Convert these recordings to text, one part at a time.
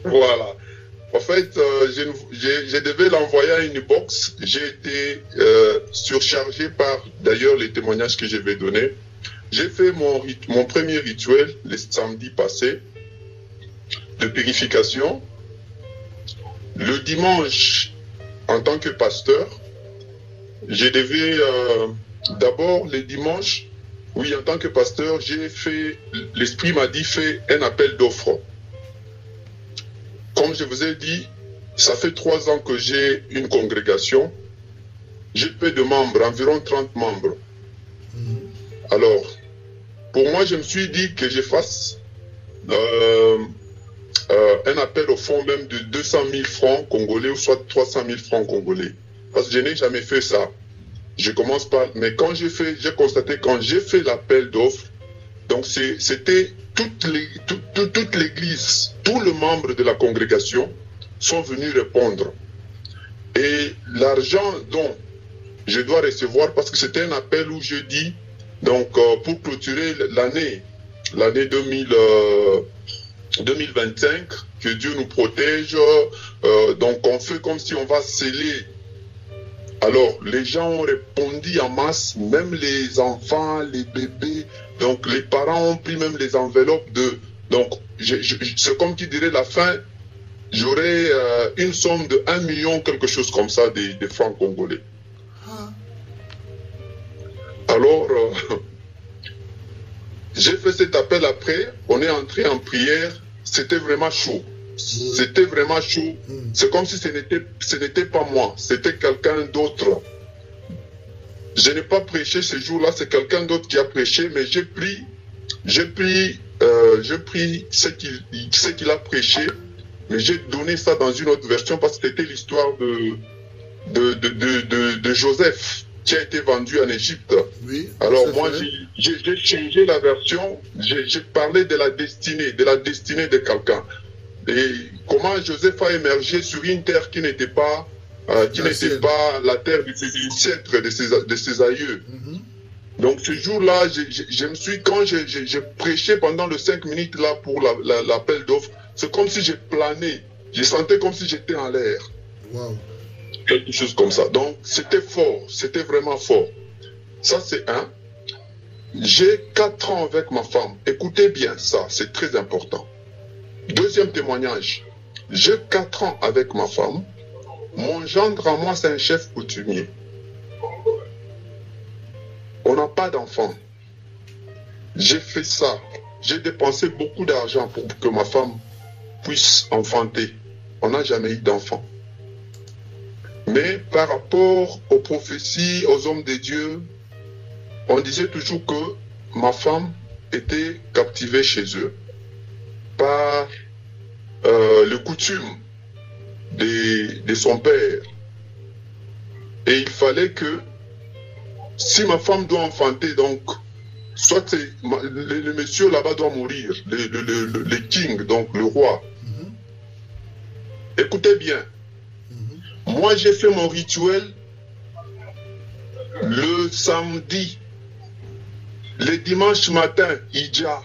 Voilà. En fait, je devais l'envoyer à une box. J'ai été surchargé par, d'ailleurs, les témoignages que je vais donner. J'ai fait mon premier rituel le samedi passé de purification. Le dimanche, en tant que pasteur, je devais d'abord le dimanche, oui, en tant que pasteur, j'ai fait, l'Esprit m'a dit, fais un appel d'offres. Comme je vous ai dit, ça fait 3 ans que j'ai une congrégation. J'ai peu de membres, environ 30 membres. Alors, pour moi, je me suis dit que je fasse un appel au fond même de 200 000 francs congolais ou soit 300 000 francs congolais. Parce que je n'ai jamais fait ça. Je commence par... Mais quand j'ai constaté quand j'ai fait l'appel d'offres, donc c'était toute l'église, tous les membres de la congrégation sont venus répondre. Et l'argent dont je dois recevoir, parce que c'était un appel où je dis, donc pour clôturer l'année 2025, que Dieu nous protège, donc on fait comme si on va sceller. Alors, les gens ont répondu en masse, même les enfants, les bébés, donc les parents ont pris même les enveloppes de... Donc, c'est comme qui dirait la fin, j'aurai une somme de 1 million, quelque chose comme ça, de francs congolais. Alors, j'ai fait cet appel après, on est entré en prière, c'était vraiment chaud. C'était vraiment chaud. C'est comme si ce n'était pas moi, c'était quelqu'un d'autre. Je n'ai pas prêché ce jour-là, c'est quelqu'un d'autre qui a prêché, mais j'ai pris ce qu'il a prêché, mais j'ai donné ça dans une autre version parce que c'était l'histoire de Joseph qui a été vendu en Égypte. Oui, alors moi, j'ai changé la version, j'ai parlé de la destinée de quelqu'un. Et comment Joseph a émergé sur une terre qui n'était pas la terre de ses ancêtres, de ses aïeux. Donc ce jour-là, je me suis, quand j'ai prêché pendant les 5 minutes là pour l'appel d'offres, c'est comme si j'ai plané. Je sentais comme si j'étais en l'air. Wow. Quelque chose comme ça. Donc c'était fort, c'était vraiment fort. Ça c'est un. J'ai 4 ans avec ma femme. Écoutez bien ça, c'est très important. Deuxième témoignage. J'ai 4 ans avec ma femme. Mon gendre à moi, c'est un chef coutumier. On n'a pas d'enfant. J'ai fait ça. J'ai dépensé beaucoup d'argent pour que ma femme puisse enfanter. On n'a jamais eu d'enfant. Mais par rapport aux prophéties, aux hommes de Dieu, on disait toujours que ma femme était captivée chez eux par le coutume de son père. Et il fallait que si ma femme doit enfanter, donc, soit le monsieur là-bas doit mourir, le king, donc le roi. Écoutez bien, moi j'ai fait mon rituel le samedi, le dimanche matin, Ija.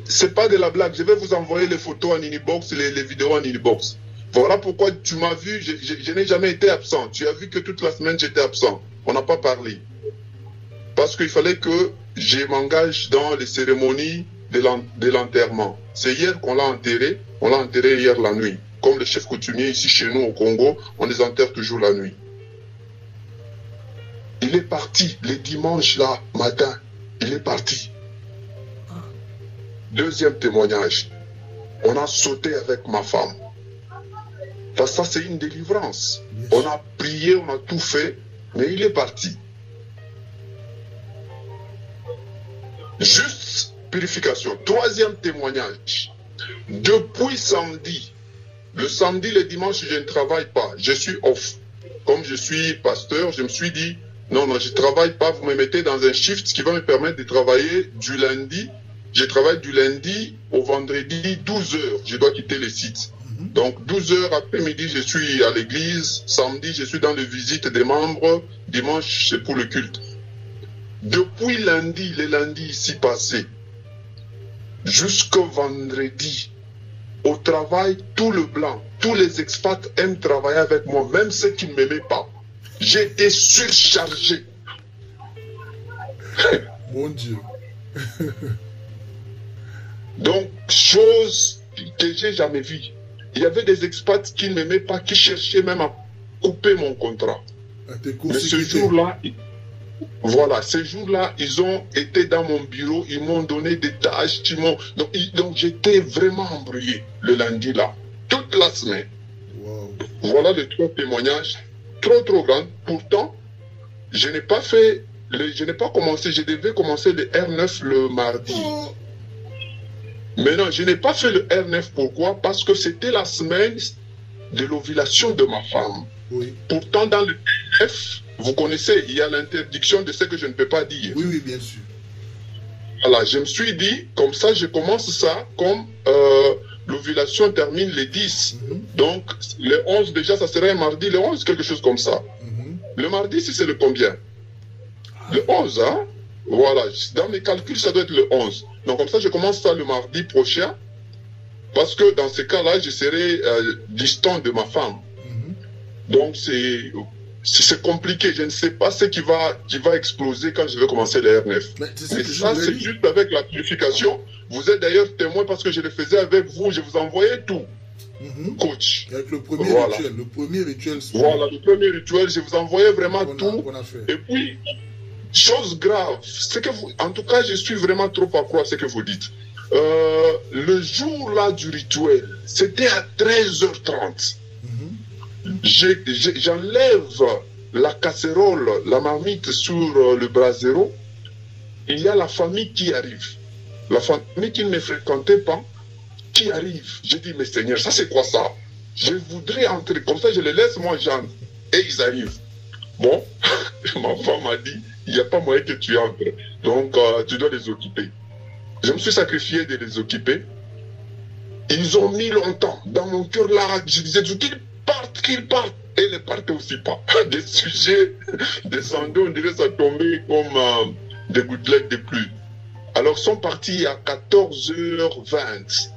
C'est pas de la blague, je vais vous envoyer les photos en inbox, les vidéos en inbox. Voilà pourquoi tu m'as vu, je n'ai jamais été absent. Tu as vu que toute la semaine j'étais absent. On n'a pas parlé. Parce qu'il fallait que je m'engage dans les cérémonies de l'enterrement. C'est hier qu'on l'a enterré. On l'a enterré hier la nuit. Comme le chef coutumier ici chez nous au Congo, on les enterre toujours la nuit. Il est parti le dimanche là, matin. Il est parti. Deuxième témoignage. On a sauté avec ma femme. Parce que ça, c'est une délivrance. On a prié, on a tout fait, mais il est parti. Juste purification. Troisième témoignage. Depuis samedi, le samedi, le dimanche, je ne travaille pas. Je suis off. Comme je suis pasteur, je me suis dit, non, je ne travaille pas. Vous me mettez dans un shift qui va me permettre de travailler du lundi. Je travaille du lundi au vendredi, 12 heures. Je dois quitter le site. Donc 12 heures après-midi, je suis à l'église. Samedi, je suis dans les visites des membres. Dimanche, c'est pour le culte. Depuis lundi, les lundis ici passés, jusqu'au vendredi. Au travail, tout le blanc, tous les expats aiment travailler avec moi, même ceux qui ne m'aimaient pas. J'étais surchargé. Mon Dieu. Donc, chose que j'ai jamais vue. Il y avait des expats qui ne m'aimaient pas, qui cherchaient même à couper mon contrat. Mais ce jour-là, voilà, ces jours-là, ils ont été dans mon bureau, ils m'ont donné des tâches, donc j'étais vraiment embrouillé le lundi là, toute la semaine. Wow. Voilà les 3 témoignages, trop grands. Pourtant, je n'ai pas commencé, je devais commencer le R9 le mardi. Mais non, je n'ai pas fait le R9, pourquoi? Parce que c'était la semaine de l'ovulation de ma femme. Oui. Pourtant, dans le R9, vous connaissez, il y a l'interdiction de ce que je ne peux pas dire. Oui, bien sûr. Voilà, je me suis dit, comme ça, je commence ça, comme l'ovulation termine le 10. Donc, le 11, déjà, ça serait un mardi, le 11, quelque chose comme ça. Le mardi, si c'est le combien? Le 11, hein? Voilà, dans mes calculs, ça doit être le 11. Donc, comme ça, je commence ça le mardi prochain, parce que dans ce cas-là, je serai distant de ma femme. Donc, c'est compliqué. Je ne sais pas ce qui va exploser quand je vais commencer le R9. Mais ça, c'est juste avec la purification. Vous êtes d'ailleurs témoin parce que je le faisais avec vous. Je vous envoyais tout, coach. Avec le premier rituel. Le premier rituel. Voilà, le premier rituel. Je vous envoyais vraiment tout. Et puis, chose grave, c'est que vous, en tout cas, je suis vraiment trop accro à ce que vous dites. Le jour-là du rituel, c'était à 13h30. J'enlève la casserole, la marmite sur le brasero. Il y a la famille qui arrive. La famille qui ne me fréquentait pas, qui arrive. Je dis, mais Seigneur, ça c'est quoi ça? Je voudrais entrer. Comme ça, je les laisse, moi, j'entre. Et ils arrivent. Bon, ma femme m'a dit, il n'y a pas moyen que tu entres. Donc, tu dois les occuper. Je me suis sacrifié de les occuper. Ils ont mis longtemps. Dans mon cœur, là, je disais, qu'ils partent. Et ils ne partent aussi pas. Des sujets descendaient, on dirait ça tombait comme des gouttelettes de pluie. Alors, ils sont partis à 14h20.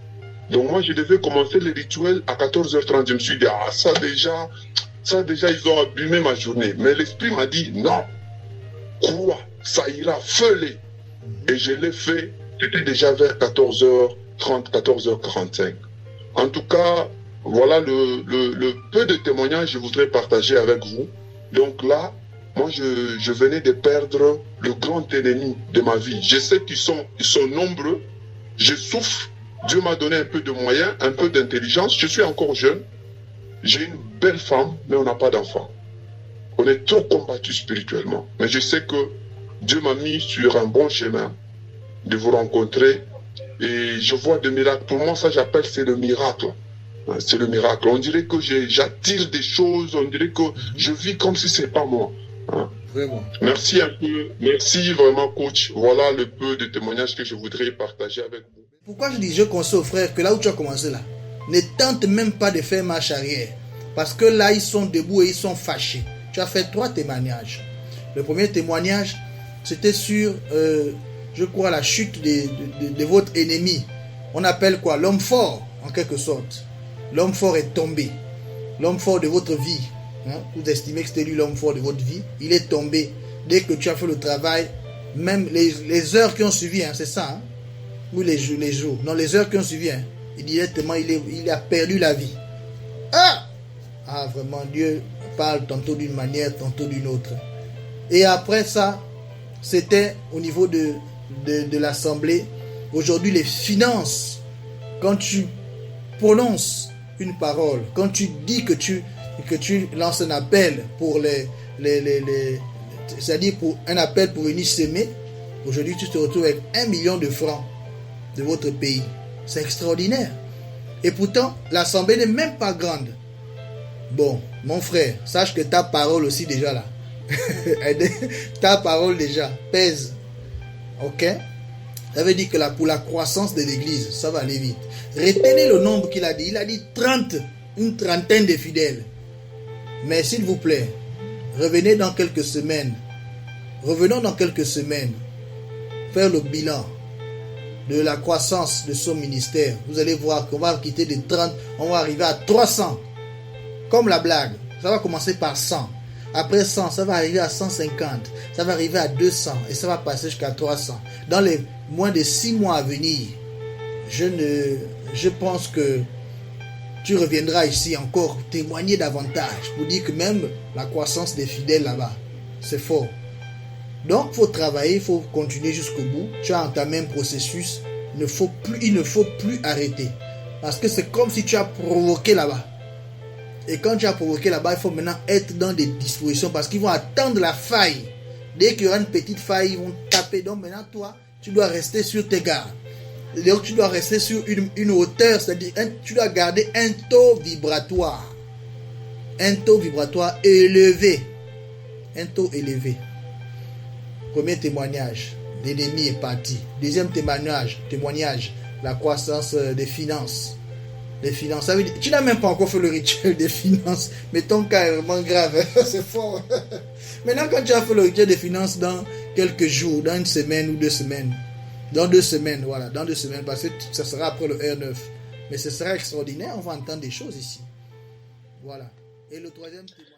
Donc, moi, je devais commencer le rituel à 14h30. Je me suis dit, ah, ça déjà, ils ont abîmé ma journée. Mais l'esprit m'a dit, non, crois, ça ira, fais-le. Et je l'ai fait, c'était déjà vers 14h30, 14h45. En tout cas, voilà le peu de témoignages que je voudrais partager avec vous. Donc là, moi, je venais de perdre le grand ennemi de ma vie. Je sais qu'ils sont nombreux. Je souffre. Dieu m'a donné un peu de moyens, un peu d'intelligence. Je suis encore jeune. J'ai une belle femme, mais on n'a pas d'enfant. On est trop combattu spirituellement. Mais je sais que Dieu m'a mis sur un bon chemin de vous rencontrer. Et je vois des miracles. Pour moi, ça, j'appelle, c'est le miracle. C'est le miracle. On dirait que j'attire des choses. On dirait que je vis comme si c'est pas moi. Vraiment. Merci un peu. Merci vraiment, coach. Voilà le peu de témoignages que je voudrais partager avec vous. Pourquoi je dis je conseille aux frères que là où tu as commencé là, ne tente même pas de faire marche arrière. Parce que là, ils sont debout et ils sont fâchés. Tu as fait 3 témoignages. Le premier témoignage, c'était sur, je crois, la chute de votre ennemi. On appelle quoi? L'homme fort, en quelque sorte. L'homme fort est tombé. L'homme fort de votre vie. Hein? Vous estimez que c'était lui l'homme fort de votre vie. Il est tombé. Dès que tu as fait le travail, même les heures qui ont suivi, hein, c'est ça, hein? Ou les jours. Non, les heures qui ont suivi, hein, directement, il a perdu la vie. Ah, vraiment, Dieu parle tantôt d'une manière, tantôt d'une autre. Et après ça, c'était au niveau de l'Assemblée. Aujourd'hui, les finances, quand tu prononces une parole, quand tu dis que tu lances un appel pour c'est-à-dire pour un appel pour venir s'aimer, aujourd'hui, tu te retrouves avec 1 million de francs de votre pays. C'est extraordinaire. Et pourtant, l'Assemblée n'est même pas grande. Bon, mon frère, sache que ta parole aussi déjà là. Ta parole déjà pèse. Ok? Ça veut dire que pour la croissance de l'église, ça va aller vite. Retenez le nombre qu'il a dit. Il a dit 30, une trentaine de fidèles. Mais s'il vous plaît, revenez dans quelques semaines. Revenons dans quelques semaines. Faire le bilan. de la croissance de son ministère, vous allez voir qu'on va quitter de 30, on va arriver à 300. Comme la blague, ça va commencer par 100. Après 100, ça va arriver à 150. Ça va arriver à 200 et ça va passer jusqu'à 300. Dans les moins de 6 mois à venir, je pense que tu reviendras ici encore témoigner davantage pour dire que même la croissance des fidèles là-bas, c'est fort. Donc, il faut travailler, il faut continuer jusqu'au bout. Tu as entamé un processus, il ne faut plus arrêter. Parce que c'est comme si tu as provoqué là-bas. Et quand tu as provoqué là-bas, il faut maintenant être dans des dispositions parce qu'ils vont attendre la faille. Dès qu'il y aura une petite faille, ils vont taper. Donc maintenant, toi, tu dois rester sur tes gardes. Donc tu dois rester sur une hauteur, c'est-à-dire tu dois garder un taux vibratoire. Un taux vibratoire élevé. Un taux élevé. Premier témoignage, l'ennemi est parti. Deuxième témoignage, la croissance des finances. Les finances, ça veut dire, tu n'as même pas encore fait le rituel des finances, mais ton cas est vraiment grave, c'est fort. Maintenant, quand tu as fait le rituel des finances dans quelques jours, dans une semaine ou 2 semaines, dans 2 semaines, voilà, dans 2 semaines, parce que ça sera après le R9, mais ce sera extraordinaire, on va entendre des choses ici. Voilà. Et le troisième témoignage.